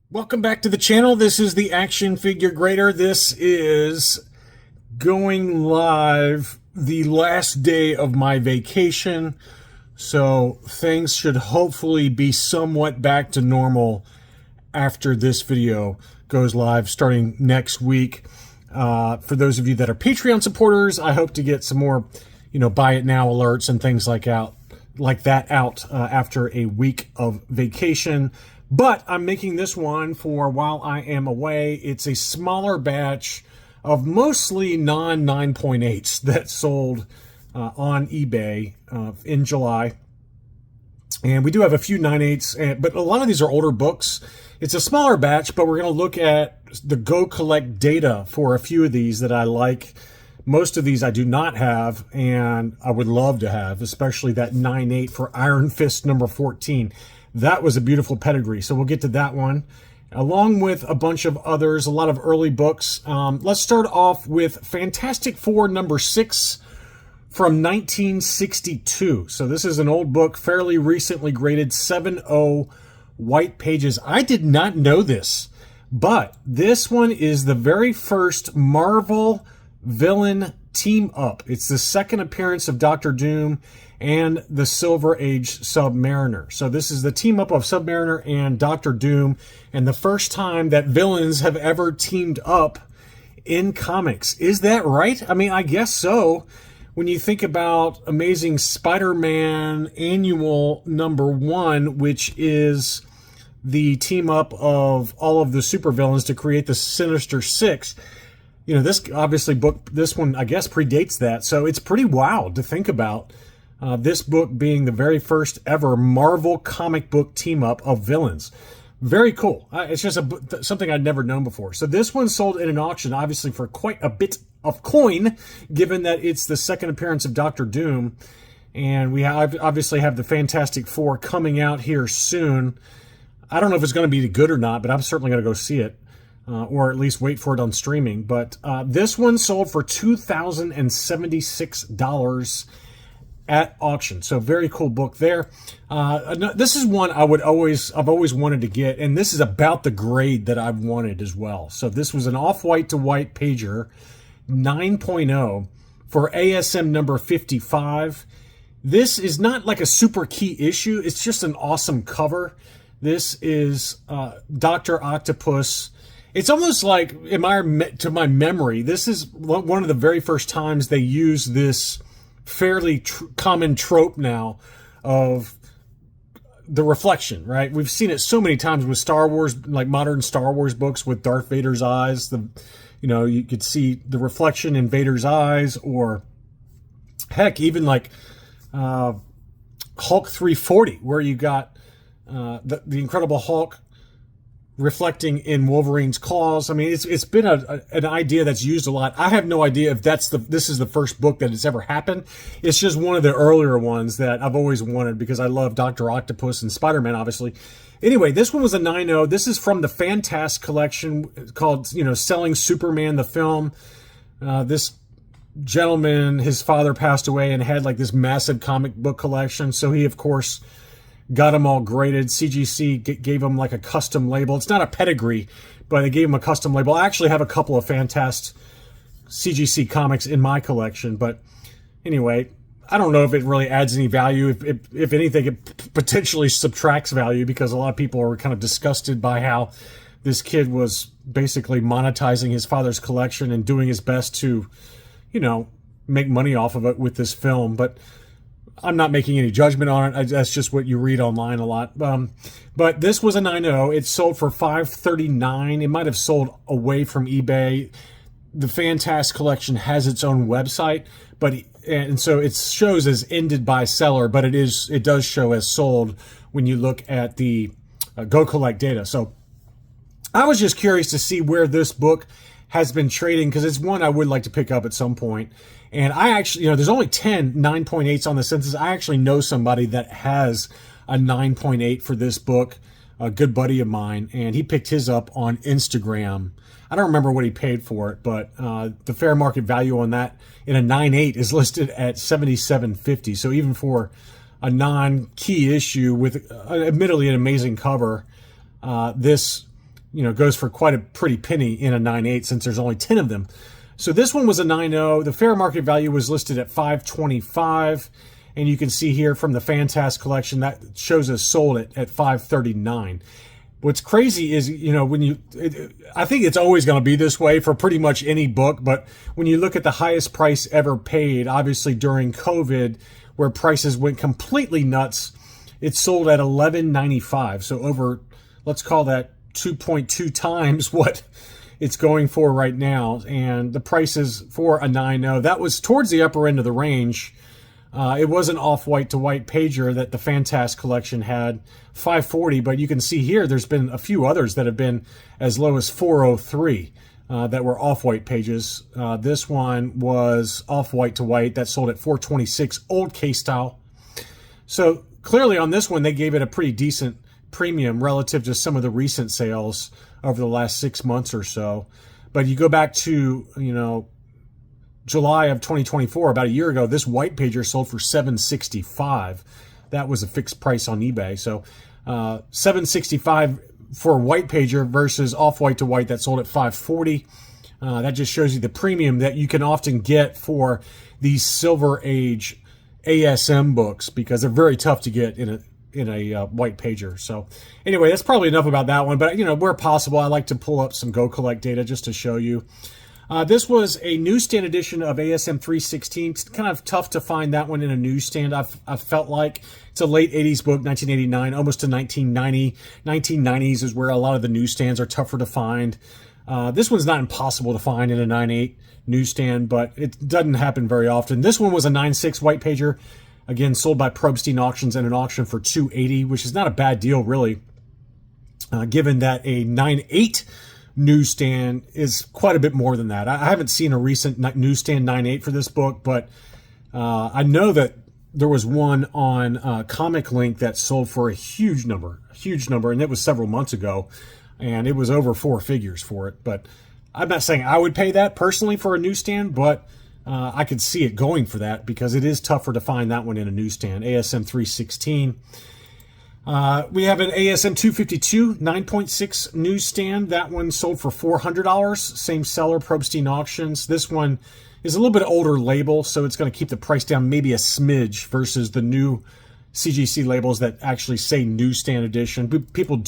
Welcome back to the channel. This is the Action Figure Grader. This is going live the last day of my vacation. So things should hopefully be somewhat back to normal after this video goes live starting next week. For those of you that are Patreon supporters, I hope to get some more, buy it now alerts and things like that out after a week of vacation. But I'm making this one for while I am away. It's a smaller batch of mostly non-9.8s that sold on eBay in July. And we do have a few 9.8s, but a lot of these are older books. It's a smaller batch, but we're going to look at the GoCollect data for a few of these that I like. Most of these I do not have, and I would love to have, especially that 9.8 for Iron Fist number 14. That was a beautiful pedigree, so we'll get to that one, along with a bunch of others, a lot of early books. Let's start off with Fantastic Four number 6 from 1962. So this is an old book, fairly recently graded, 7.0 white pages. I did not know this, but this one is the very first Marvel villain team up. It's the second appearance of Dr. Doom and the Silver Age Submariner. So this is the team up of Submariner and Dr. Doom, and the first time that villains have ever teamed up in comics. Is that right? I mean, I guess so. When you think about Amazing Spider-Man Annual number 1, which is the team up of all of the supervillains to create the Sinister Six, this one, I guess, predates that. So it's pretty wild to think about this book being the very first ever Marvel comic book team up of villains. Very cool. It's just something I'd never known before. So this one sold in an auction, obviously for quite a bit of coin, given that it's the second appearance of Dr. Doom. And we obviously have the Fantastic Four coming out here soon. I don't know if it's going to be good or not, but I'm certainly going to go see it. Or at least wait for it on streaming. But this one sold for $2,076 at auction. So very cool book there. This is one I've always wanted to get, and this is about the grade that I've wanted as well. So this was an off-white to white pager, 9.0 for ASM number 55. This is not like a super key issue. It's just an awesome cover. This is Dr. Octopus. It's almost like, to my memory, this is one of the very first times they use this fairly common trope now of the reflection, right? We've seen it so many times with Star Wars, like modern Star Wars books with Darth Vader's eyes. You could see the reflection in Vader's eyes, or heck, even like Hulk 340, where you got the Incredible Hulk reflecting in Wolverine's claws. I mean, it's been an idea that's used a lot. I have no idea if this is the first book that it's ever happened. It's just one of the earlier ones that I've always wanted because I love Dr. Octopus and Spider-Man, obviously. Anyway, this one was a 9.0. This is from the Fantastic collection called, Selling Superman, the film. This gentleman, his father passed away and had like this massive comic book collection. So he, of course, got them all graded. CGC gave them like a custom label. It's not a pedigree, but they gave them a custom label. I actually have a couple of Fantastic CGC comics in my collection, but anyway, I don't know if it really adds any value. If anything, it potentially subtracts value because a lot of people are kind of disgusted by how this kid was basically monetizing his father's collection and doing his best to, make money off of it with this film. But I'm not making any judgment on it. That's just what you read online a lot. But this was a 9.0. It sold for $539. It might have sold away from eBay. The Fantastic collection has its own website, and so it shows as ended by seller, but it does show as sold when you look at the GoCollect data. So I was just curious to see where this book has been trading, because it's one I would like to pick up at some point. And I actually, there's only 10 9.8s on the census. I actually know somebody that has a 9.8 for this book, a good buddy of mine, and he picked his up on Instagram. I don't remember what he paid for it, but the fair market value on that in a 9.8 is listed at $77.50. So even for a non-key issue with admittedly an amazing cover, this goes for quite a pretty penny in a 9.8 since there's only 10 of them. So this one was a 9.0. The fair market value was listed at $525. And you can see here from the Fantastic collection that shows us sold at $539. What's crazy is, I think it's always going to be this way for pretty much any book. But when you look at the highest price ever paid, obviously during COVID, where prices went completely nuts, it sold at $11.95. So over, let's call that 2.2 times what it's going for right now. And the prices for a 9.0, that was towards the upper end of the range. It was an off-white to white pager that the Fantastic collection had, $540, but you can see here there's been a few others that have been as low as $403 that were off-white pages. This one was off-white to white that sold at $426, old case style. So clearly on this one they gave it a pretty decent premium relative to some of the recent sales over the last 6 months or so. But you go back to, July of 2024, about a year ago, this white pager sold for $765. That was a fixed price on eBay. So $765 for a white pager versus off-white to white that sold at $540. That just shows you the premium that you can often get for these Silver Age ASM books, because they're very tough to get in a white pager. So anyway, that's probably enough about that one. But where possible, I like to pull up some GoCollect data just to show you. This was a newsstand edition of ASM 316. It's kind of tough to find that one in a newsstand. I've felt like it's a late 80s book, 1989, almost to 1990. 1990s is where a lot of the newsstands are tougher to find. This one's not impossible to find in a 9.8 newsstand, but it doesn't happen very often. This one was a 9.6 white pager, again, sold by Probstein Auctions in an auction for $280, which is not a bad deal, really, given that a 9.8 newsstand is quite a bit more than that. I haven't seen a recent newsstand 9.8 for this book, but I know that there was one on Comic Link that sold for a huge number, and it was several months ago, and it was over 4 figures for it. But I'm not saying I would pay that personally for a newsstand, but I could see it going for that because it is tougher to find that one in a newsstand. ASM 316. We have an ASM 252 9.6 newsstand. That one sold for $400. Same seller, Probstein Auctions. This one is a little bit older label, so it's going to keep the price down maybe a smidge versus the new CGC labels that actually say newsstand edition. People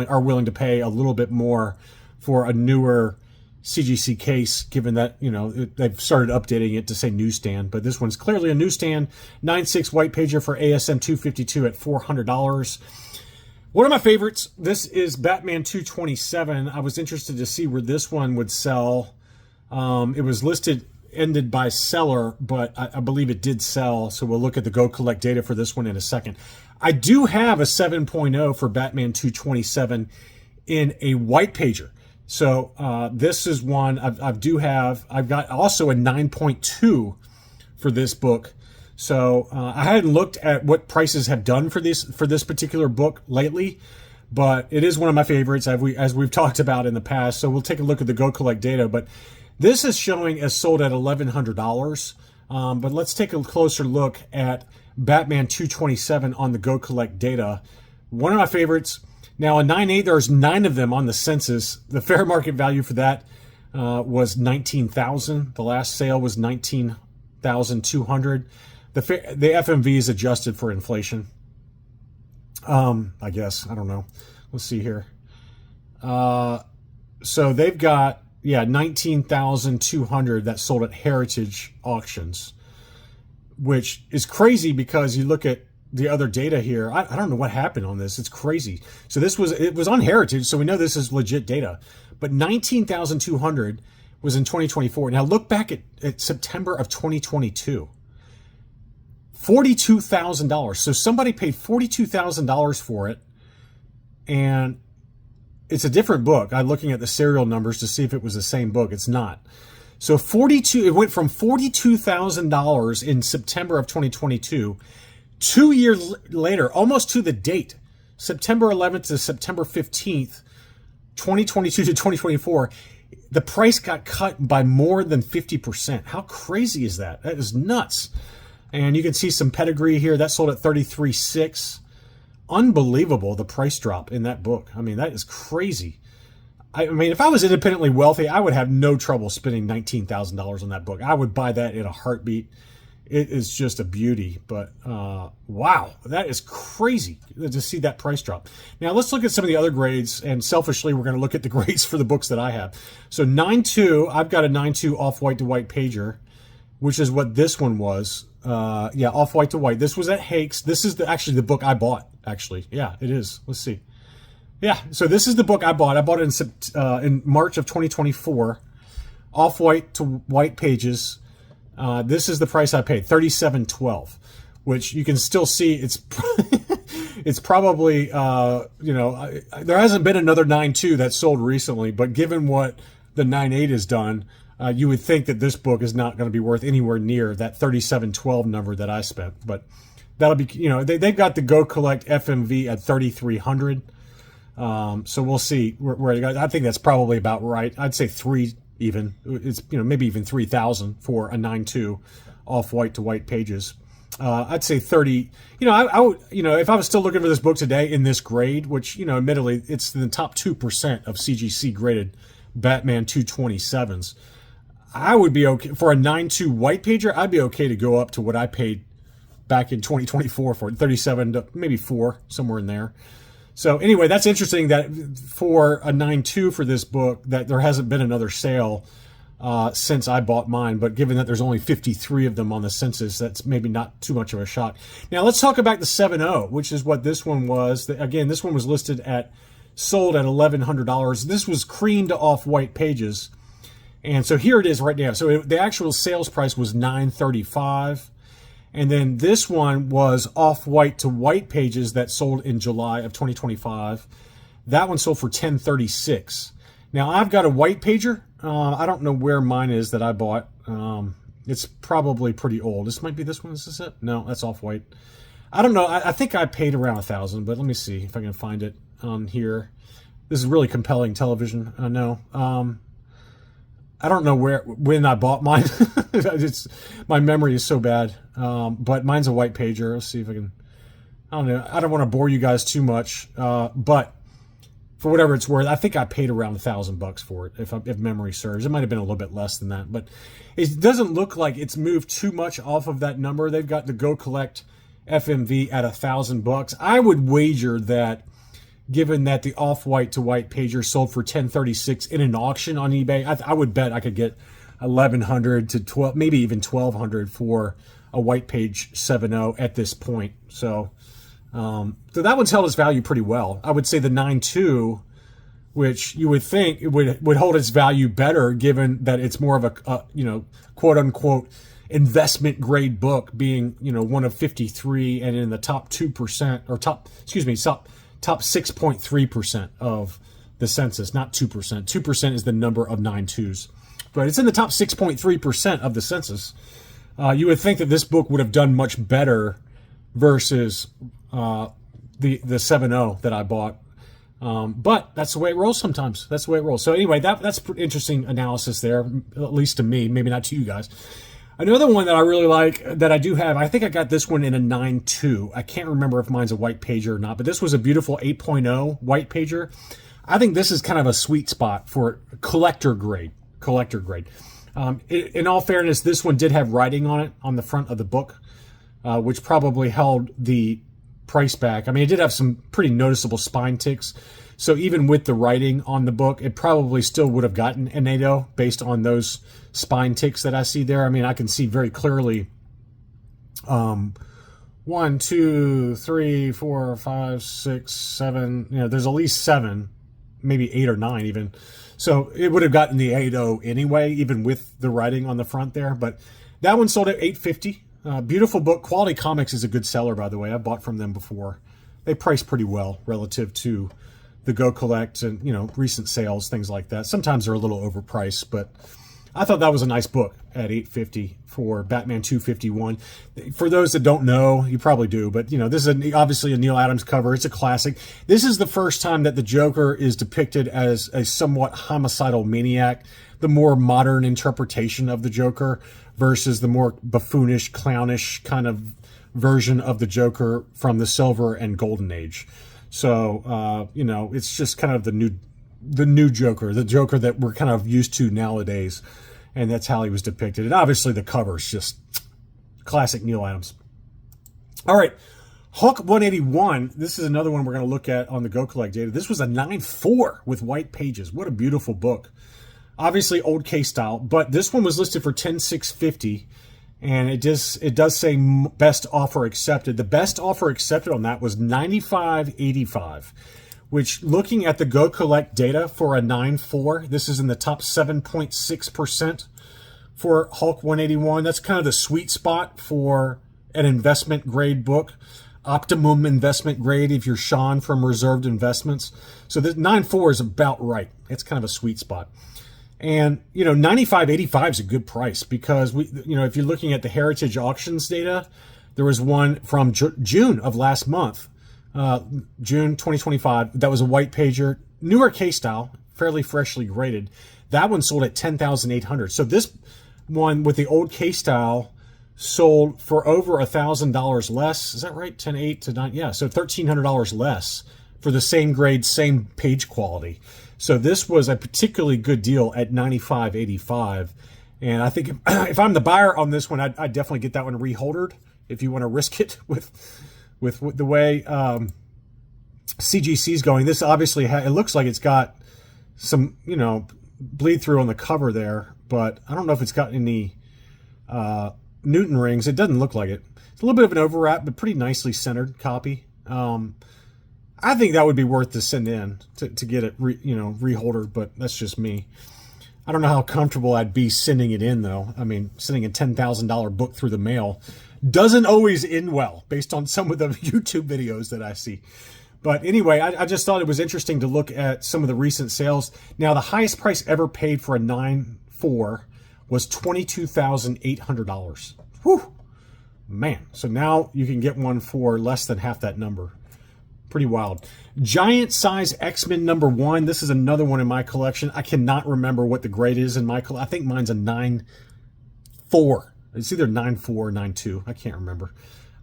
are willing to pay a little bit more for a newer CGC case, given that they've started updating it to say newsstand. But this one's clearly a newsstand. 9.6 white pager for ASM 252 at $400. One of my favorites, this is Batman 227. I was interested to see where this one would sell. It was listed ended by seller, but I believe it did sell. So we'll look at the GoCollect data for this one in a second. I do have a 7.0 for Batman 227 in a white pager. So this is one I've got also a 9.2 for this book. So I hadn't looked at what prices have done for this particular book lately, but it is one of my favorites as we've talked about in the past. So we'll take a look at the GoCollect data, but this is showing as sold at $1,100. But let's take a closer look at Batman 227 on the GoCollect data. One of my favorites. Now, a 9.8, there's 9 of them on the census. The fair market value for that was $19,000. The last sale was $19,200. The FMV is adjusted for inflation. I guess. I don't know. Let's see here. So they've got, $19,200 that sold at Heritage Auctions, which is crazy because you look at the other data here. I don't know what happened on this. It's crazy. So it was on Heritage, so we know this is legit data. But $19,200 was in 2024. Now look back at September of 2022. $42,000. So somebody paid $42,000 for it, and it's a different book. I'm looking at the serial numbers to see if it was the same book. It's not. So it went from $42,000 in September of 2022. 2 years later, almost to the date, September 11th to September 15th, 2022 to 2024, the price got cut by more than 50%. How crazy is that? That is nuts. And you can see some pedigree here. That sold at $33,600. Unbelievable, the price drop in that book. I mean, that is crazy. I mean, if I was independently wealthy, I would have no trouble spending $19,000 on that book. I would buy that in a heartbeat. It is just a beauty. But wow, that is crazy to see that price drop. Now let's look at some of the other grades, and selfishly, we're going to look at the grades for the books that I have. So 9.2, I've got a 9.2 off-white to white pager, which is what this one was. Yeah, off-white to white. This was at Hakes. This is actually the book I bought. Actually, yeah, it is. Let's see. Yeah, so this is the book I bought. I bought it in March of 2024, off-white to white pages. This is the price I paid, $37.12, which you can still see it's it's probably there hasn't been another 9.2 that sold recently, but given what the 9.8 has done, you would think that this book is not going to be worth anywhere near that $37.12 number that I spent. But that'll be, they've got the GoCollect FMV at $3,300. So we'll see where it goes. I think that's probably about right. I'd say three even. It's maybe even 3,000 for a 9.2 off white to white pages. I'd say 30. I would, if I was still looking for this book today in this grade, which admittedly it's in the top 2% of CGC graded Batman 227s, I would be okay for a 9.2 white pager. I'd be okay to go up to what I paid back in 2024 for it, 37 to maybe 4, somewhere in there. So anyway, that's interesting that for a 9.2 for this book, that there hasn't been another sale since I bought mine. But given that there's only 53 of them on the census, that's maybe not too much of a shock. Now let's talk about the 7.0, which is what this one was. Again, this one was sold at $1,100. This was creamed off white pages. And so here it is right now. So the actual sales price was $935. And then this one was off-white to white pages that sold in July of 2025. That one sold for $1036. Now, I've got a white pager. I don't know where mine is that I bought. It's probably pretty old. This might be this one. Is this it? No, that's off-white. I don't know. I think I paid around $1,000, but let me see if I can find it on here. This is really compelling television. I know. I don't know when I bought mine. My memory is so bad. But mine's a white pager. Let's see if I can. I don't know. I don't want to bore you guys too much. But for whatever it's worth, I think I paid around $1,000 for it, if memory serves. It might have been a little bit less than that, but it doesn't look like it's moved too much off of that number. They've got the GoCollect FMV at $1,000. I would wager that, given that the off-white to white pager sold for $1036 in an auction on eBay, I would bet I could get $1,100 to $1,200, maybe even $1,200 for a white page 7.0 at this point. So that one's held its value pretty well. I would say the 9.2, which you would think it would hold its value better, given that it's more of a quote unquote investment grade book, being one of 53 and in the top 2% or top 6.3% of the census, not 2%. 2% is the number of 9.2s, but it's in the top 6.3% of the census. You would think that this book would have done much better versus the 7.0 that I bought. But that's the way it rolls sometimes. That's the way it rolls. So anyway, that's interesting analysis there, at least to me, maybe not to you guys. Another one that I really like that I do have, I think I got this one in a 9.2. I can't remember if mine's a white pager or not, but this was a beautiful 8.0 white pager. I think this is kind of a sweet spot for collector grade. In all fairness, this one did have writing on it on the front of the book, which probably held the price back. I mean, it did have some pretty noticeable spine ticks. So even with the writing on the book, it probably still would have gotten an 8.0 based on those spine ticks that I see there. I mean, I can see very clearly 1, 2, 3, 4, 5, 6, 7. There's at least 7, maybe 8 or 9 even. So it would have gotten the 8.0 anyway, even with the writing on the front there. But that one sold at $850. Beautiful book. Quality Comics is a good seller, by the way. I bought from them before. They price pretty well relative to the GoCollect and recent sales, things like that. Sometimes they're a little overpriced, but I thought that was a nice book at $850 for Batman 251. For those that don't know, you probably do, but this is obviously a Neil Adams cover. It's a classic. This is the first time that the Joker is depicted as a somewhat homicidal maniac, the more modern interpretation of the Joker versus the more buffoonish, clownish kind of version of the Joker from the Silver and Golden Age. So, it's just kind of the the new Joker, the Joker that we're kind of used to nowadays. And that's how he was depicted. And obviously the cover is just classic Neil Adams. All right, Hulk 181. This is another one we're going to look at on the GoCollect data. This was a 9.4 with white pages. What a beautiful book. Obviously old case style, but this one was listed for $10,650. And it does say best offer accepted. The best offer accepted on that was $95.85, which, looking at the GoCollect data for a 9.4, this is in the top 7.6% for Hulk 181. That's kind of the sweet spot for an investment grade book, optimum investment grade if you're Sean from Reserved Investments. So the 9.4 is about right. It's kind of a sweet spot. And, you know, $95.85 is a good price because, if you're looking at the Heritage Auctions data, there was one from June of last month, June 2025. That was a white pager, newer case style, fairly freshly graded. That one sold at $10,800. So this one with the old case style sold for over $1,000 less. Is that right? 10.8 to 9. Yeah. So $1,300 less for the same grade, same page quality. So this was a particularly good deal at $95.85. And I think if I'm the buyer on this one, I'd definitely get that one reholdered if you want to risk it with the way CGC is going. This obviously, it looks like it's got some, bleed through on the cover there, but I don't know if it's got any Newton rings. It doesn't look like it. It's a little bit of an overwrap, but pretty nicely centered copy. I think that would be worth to send in to get it, reholdered, but that's just me. I don't know how comfortable I'd be sending it in, though. I mean, sending a $10,000 book through the mail doesn't always end well, based on some of the YouTube videos that I see. But anyway, I just thought it was interesting to look at some of the recent sales. Now, the highest price ever paid for a 9.4 was $22,800. Whew, man. So now you can get one for less than half that number. Pretty wild. Giant size X-Men #1. This is another one in my collection. I cannot remember what the grade is in my collection. I think mine's a 9.4. It's either 9.4 or 9.2. I can't remember.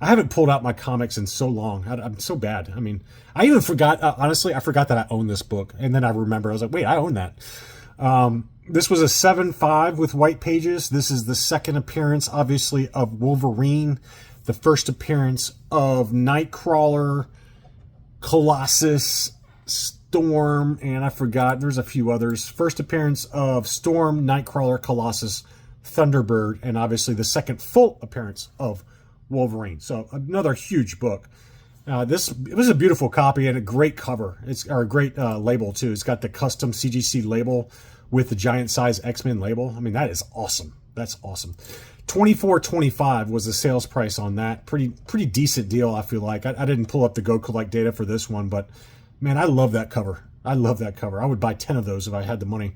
I haven't pulled out my comics in so long. I'm so bad. I mean, I even forgot, honestly, I forgot that I owned this book. And then I remember, I was like, wait, I own that. This was a 7.5 with white pages. This is the second appearance, obviously, of Wolverine. The first appearance of Nightcrawler, Colossus, Storm, and I forgot, there's a few others. First appearance of Storm, Nightcrawler, Colossus, Thunderbird, and obviously the second full appearance of Wolverine. So another huge book. It was a beautiful copy and a great cover. It's a great label too. It's got the custom CGC label with the giant size X-Men label. I mean, that is awesome. That's awesome. $24.25 was the sales price on that. Pretty decent deal, I feel like. I didn't pull up the GoCollect data for this one, but man, I love that cover. I love that cover. I would buy 10 of those if I had the money.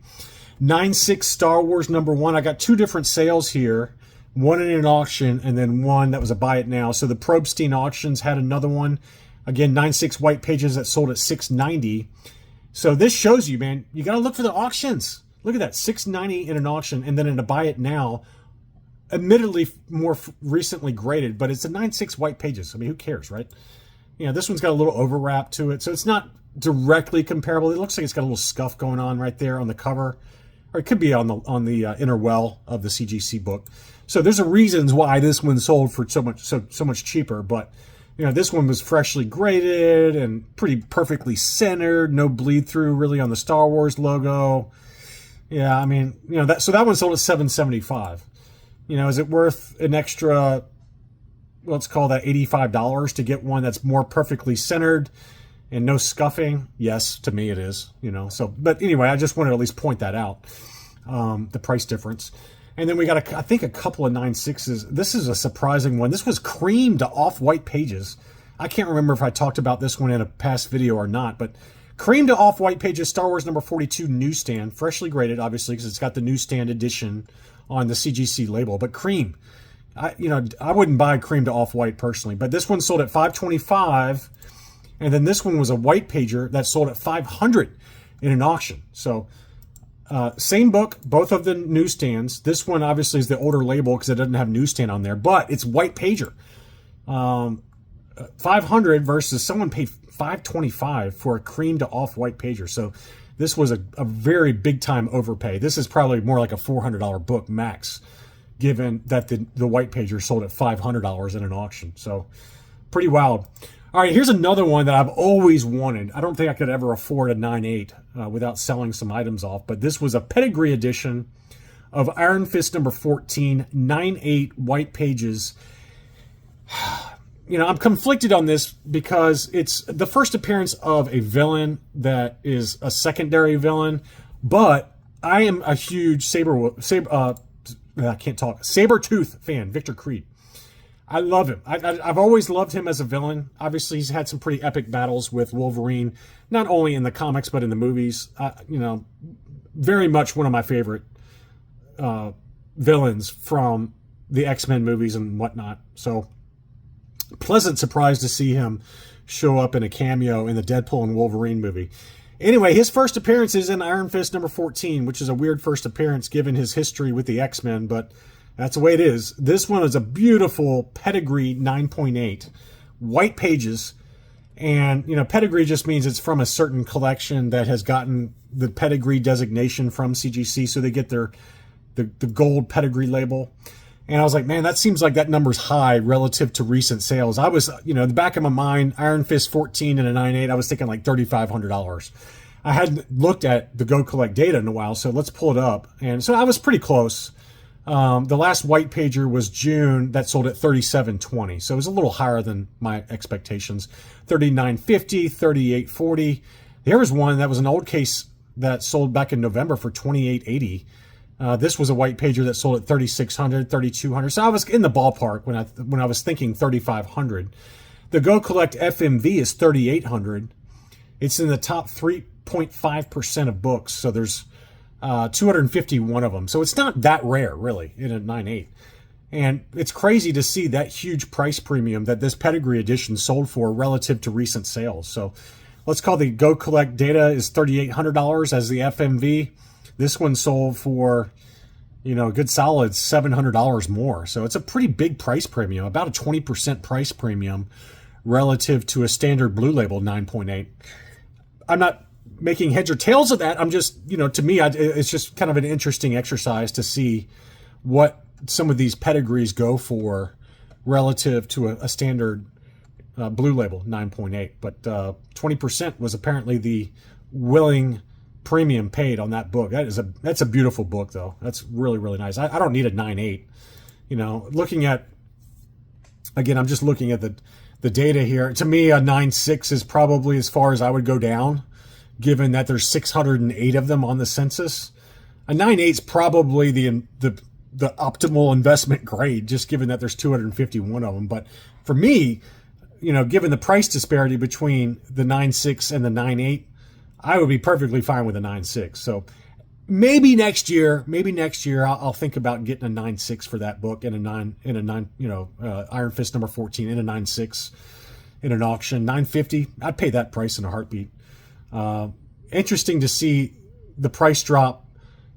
9.6 Star Wars #1. I got two different sales here. One in an auction and then one that was a buy it now. So the Probstein auctions had another one. Again, 9.6 white pages that sold at $6.90. So this shows you, man, you got to look for the auctions. Look at that, $6.90 in an auction and then in a buy it now. Admittedly more recently graded, but it's a 9.6 white pages. I mean, who cares, right? This one's got a little overwrap to it, so it's not directly comparable. It looks like it's got a little scuff going on right there on the cover, or it could be on the inner well of the CGC book. So there's a reasons why this one sold for so much cheaper. But this one was freshly graded and pretty perfectly centered, no bleed through really on the Star Wars logo. Yeah, I mean, so that one sold at $7.75. Is it worth an extra, let's call that $85 to get one that's more perfectly centered and no scuffing? Yes, to me it is, So, but anyway, I just wanted to at least point that out, the price difference. And then we got, I think, a couple of 9.6s. This is a surprising one. This was cream to off-white pages. I can't remember if I talked about this one in a past video or not, but cream to off-white pages, Star Wars #42 newsstand, freshly graded, obviously, because it's got the newsstand edition on the CGC label, but cream. I wouldn't buy cream to off-white personally, but this one sold at $525, and then this one was a white pager that sold at $500 in an auction. So same book, both of the newsstands. This one obviously is the older label because it doesn't have newsstand on there, but it's white pager. $500 versus someone paid $525 for a cream to off-white pager. So this was a very big-time overpay. This is probably more like a $400 book max, given that the white pager sold at $500 in an auction. So pretty wild. All right, here's another one that I've always wanted. I don't think I could ever afford a 9.8 without selling some items off, but this was a pedigree edition of Iron Fist number 14, 9.8 white pages. You know, I'm conflicted on this because it's the first appearance of a villain that is a secondary villain, but I am a huge Sabretooth fan, Victor Creed. I love him. I've always loved him as a villain. Obviously, he's had some pretty epic battles with Wolverine, not only in the comics, but in the movies. You know, very much one of my favorite villains from the X-Men movies and whatnot. So, pleasant surprise to see him show up in a cameo in the Deadpool and Wolverine movie. Anyway, his first appearance is in Iron Fist number 14, which is a weird first appearance given his history with the X-Men, but that's the way it is. This one is a beautiful pedigree 9.8, white pages. And, you know, pedigree just means it's from a certain collection that has gotten the pedigree designation from CGC, so they get the gold pedigree label. And I was like, man, that seems like that number's high relative to recent sales. I was, you know, in the back of my mind, Iron Fist 14 and a 9.8, I was thinking like $3,500. I hadn't looked at the GoCollect data in a while, so let's pull it up. And so I was pretty close. The last white pager was June, that sold at $37.20, so it was a little higher than my expectations. $39.50, $38.40. There was one that was an old case that sold back in November for $28.80. This was a white pager that sold at $3,600, $3,200. So I was in the ballpark when I was thinking $3,500. The GoCollect FMV is $3,800. It's in the top 3.5% of books. So there's 251 of them. So it's not that rare, really, in a 9.8. And it's crazy to see that huge price premium that this pedigree edition sold for relative to recent sales. So let's call the GoCollect data is $3,800 as the FMV. This one sold for, you know, a good solid $700 more. So it's a pretty big price premium, about a 20% price premium relative to a standard Blue Label 9.8. I'm not making heads or tails of that. I'm just, you know, to me, it's just kind of an interesting exercise to see what some of these pedigrees go for relative to a standard Blue Label 9.8. But 20% was apparently the willing premium paid on that book. That's a beautiful book, though. That's really, really nice. I don't need a 9.8. You know, looking at, again, I'm just looking at the data here. To me, a 9.6 is probably as far as I would go down, given that there's 608 of them on the census. A 9.8 is probably the optimal investment grade, just given that there's 251 of them. But for me, you know, given the price disparity between the 9.6 and the 9.8, I would be perfectly fine with a 9.6. So maybe next year I'll think about getting a 9.6 for that book and Iron Fist number 14 in a 9.6 in an auction. $9.50, I'd pay that price in a heartbeat. Interesting to see the price drop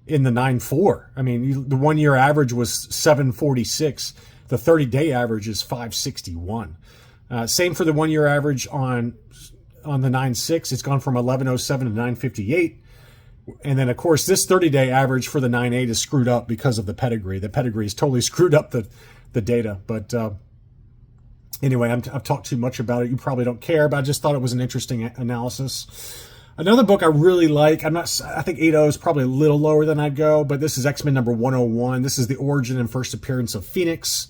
in the 9.4. I mean, the 1 year average was $746. The 30-day average is $561. Same for the 1 year average on the 9.6, it's gone from 1107 to 958. And then, of course, this 30-day average for the 9.8 is screwed up because of the pedigree. The pedigree has totally screwed up the data. But anyway, I've talked too much about it. You probably don't care, but I just thought it was an interesting analysis. Another book I really like, I think 8.0 is probably a little lower than I'd go, but this is X-Men number 101. This is the origin and first appearance of Phoenix.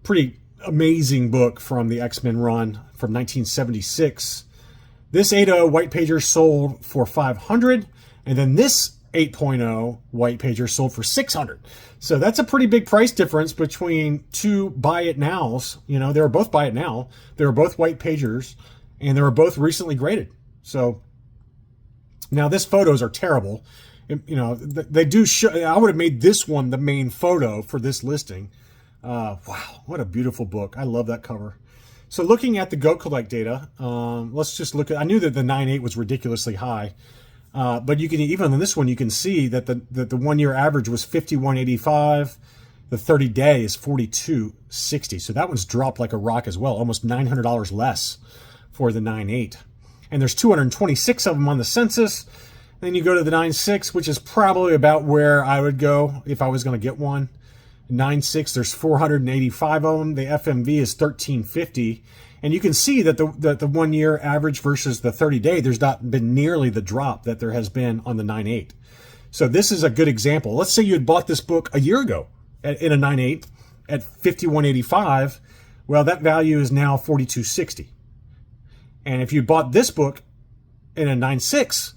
Pretty amazing book from the X-Men run from 1976. This 8.0 white pager sold for $500, and then this 8.0 white pager sold for $600. So that's a pretty big price difference between two buy it nows. You know, they were both buy it now. They were both white pagers, and they were both recently graded. So now this photos are terrible. You know, they do show. I would have made this one the main photo for this listing. Wow, what a beautiful book. I love that cover. So looking at the GoCollect data, let's just look at, I knew that the 9.8 was ridiculously high, but you can, even on this one, you can see that the 1 year average was 51.85. The 30-day is 42.60. So that one's dropped like a rock as well, almost $900 less for the 9.8. And there's 226 of them on the census. Then you go to the 9.6, which is probably about where I would go if I was going to get one. 9.6, there's 485 of them. The FMV is 1350. And you can see that the 1 year average versus the 30-day, there's not been nearly the drop that there has been on the 9.8. So this is a good example. Let's say you had bought this book a year ago in a 9.8 at 51.85. Well, that value is now 42.60. And if you bought this book in a 9.6,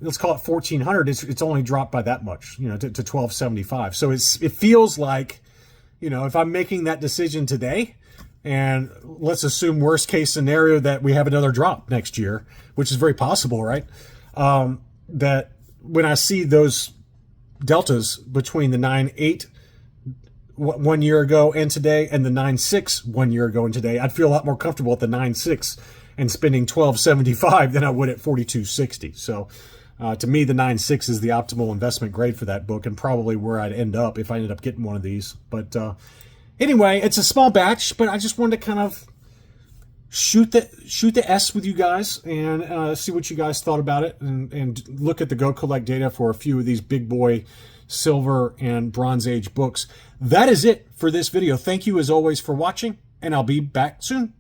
let's call it 1,400, it's only dropped by that much, you know, to 12.75. So it feels like, you know, if I'm making that decision today, and let's assume worst case scenario that we have another drop next year, which is very possible, right? That when I see those deltas between the 9.8 1 year ago and today and the 9.6 1 year ago and today, I'd feel a lot more comfortable at the 9.6 and spending 12.75 than I would at 42.60. So to me, the 9.6 is the optimal investment grade for that book and probably where I'd end up if I ended up getting one of these. But anyway, it's a small batch, but I just wanted to kind of shoot the S with you guys and see what you guys thought about it, and look at the GoCollect data for a few of these big boy silver and Bronze Age books. That is it for this video. Thank you as always for watching, and I'll be back soon.